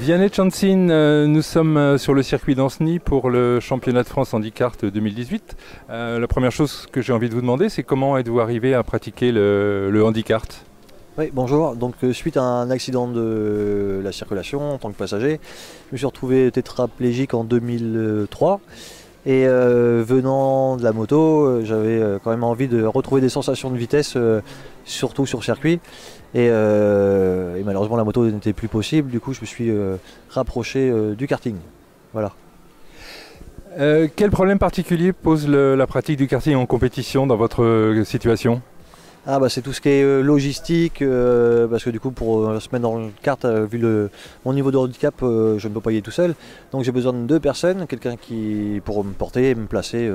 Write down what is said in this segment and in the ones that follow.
Vianney Tchantzine, nous sommes sur le circuit d'Anceny pour le championnat de France Handicart 2018. La première chose que j'ai envie de vous demander, c'est comment êtes-vous arrivé à pratiquer le handicart? Oui, bonjour. Donc, suite à un accident de la circulation en tant que passager, je me suis retrouvé tétraplégique en 2003. Et venant de la moto, j'avais quand même envie de retrouver des sensations de vitesse, surtout sur circuit. Et malheureusement, la moto n'était plus possible. Du coup, je me suis rapproché du karting. Voilà. Quel problème particulier pose la pratique du karting en compétition dans votre situation? C'est tout ce qui est logistique, parce que du coup pour se mettre dans le kart, vu mon niveau de handicap, je ne peux pas y aller tout seul. Donc j'ai besoin de deux personnes, quelqu'un pour me porter et me placer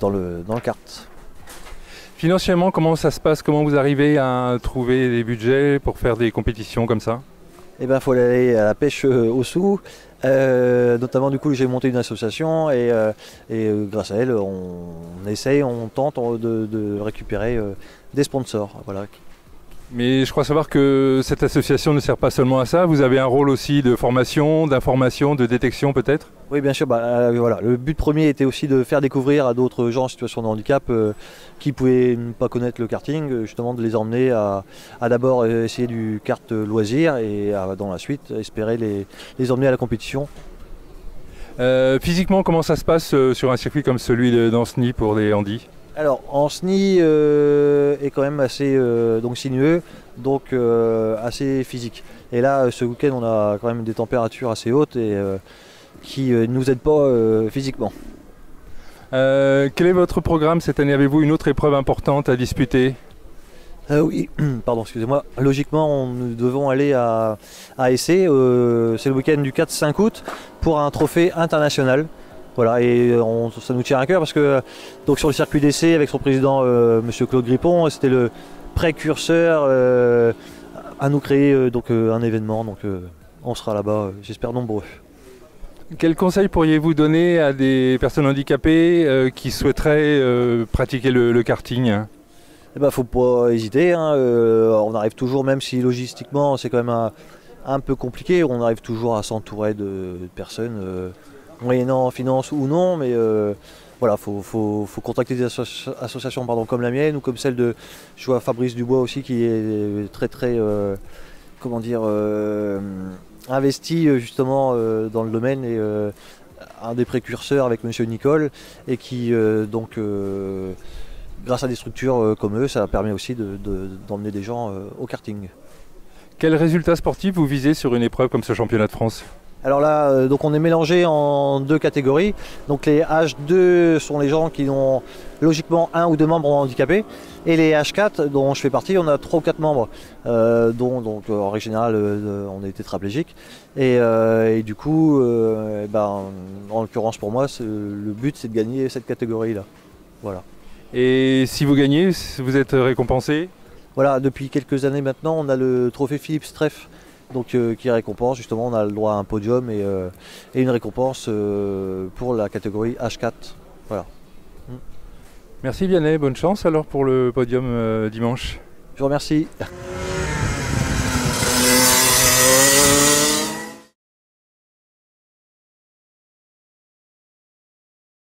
dans le kart. Financièrement, comment ça se passe? Comment vous arrivez à trouver des budgets pour faire des compétitions comme ça? Eh bien, il faut aller à la pêche aux sous. Notamment, du coup, j'ai monté une association et grâce à elle, on tente de récupérer des sponsors. Voilà. Mais je crois savoir que cette association ne sert pas seulement à ça, vous avez un rôle aussi de formation, d'information, de détection peut-être? Oui, bien sûr. Voilà. Le but premier était aussi de faire découvrir à d'autres gens en situation de handicap qui ne pouvaient pas connaître le karting, justement de les emmener à d'abord essayer du kart loisir et dans la suite espérer les emmener à la compétition. Physiquement, comment ça se passe sur un circuit comme celui d'Anceny pour les handis? Alors, Anceny est quand même assez sinueux, donc assez physique. Et là, ce week-end, on a quand même des températures assez hautes et qui ne nous aident pas physiquement. Quel est votre programme cette année? Avez-vous une autre épreuve importante à disputer? Oui, pardon, excusez-moi. Logiquement, nous devons aller à Essé. C'est le week-end du 4-5 août pour un trophée international. Voilà, et ça nous tient à cœur parce que donc sur le circuit d'essai avec son président Monsieur Claude Grippon, c'était le précurseur à nous créer un événement. Donc on sera là-bas, j'espère nombreux. Quel conseil pourriez-vous donner à des personnes handicapées qui souhaiteraient pratiquer le karting? Faut pas hésiter, hein. On arrive toujours, même si logistiquement c'est quand même un peu compliqué, on arrive toujours à s'entourer de personnes. Moyennant finance ou non, mais voilà, faut contacter des associations comme la mienne ou comme celle de, je vois Fabrice Dubois aussi qui est très investi justement dans le domaine et un des précurseurs avec Monsieur Nicole et qui grâce à des structures comme eux, ça permet aussi d'emmener des gens au karting. Quel résultat sportif vous visez sur une épreuve comme ce championnat de France? Alors là, on est mélangé en deux catégories. Donc les H2 sont les gens qui ont logiquement un ou deux membres handicapés. Et les H4, dont je fais partie, on a 3 ou 4 membres, dont en règle générale, on est tétraplégique. Et du coup, en l'occurrence pour moi, le but c'est de gagner cette catégorie-là. Voilà. Et si vous gagnez, vous êtes récompensé? Voilà, depuis quelques années maintenant, on a le trophée Philippe Streff. Donc, qui récompense, justement, on a le droit à un podium et une récompense pour la catégorie H4. Voilà. Merci Vianney, bonne chance alors pour le podium dimanche. Je vous remercie.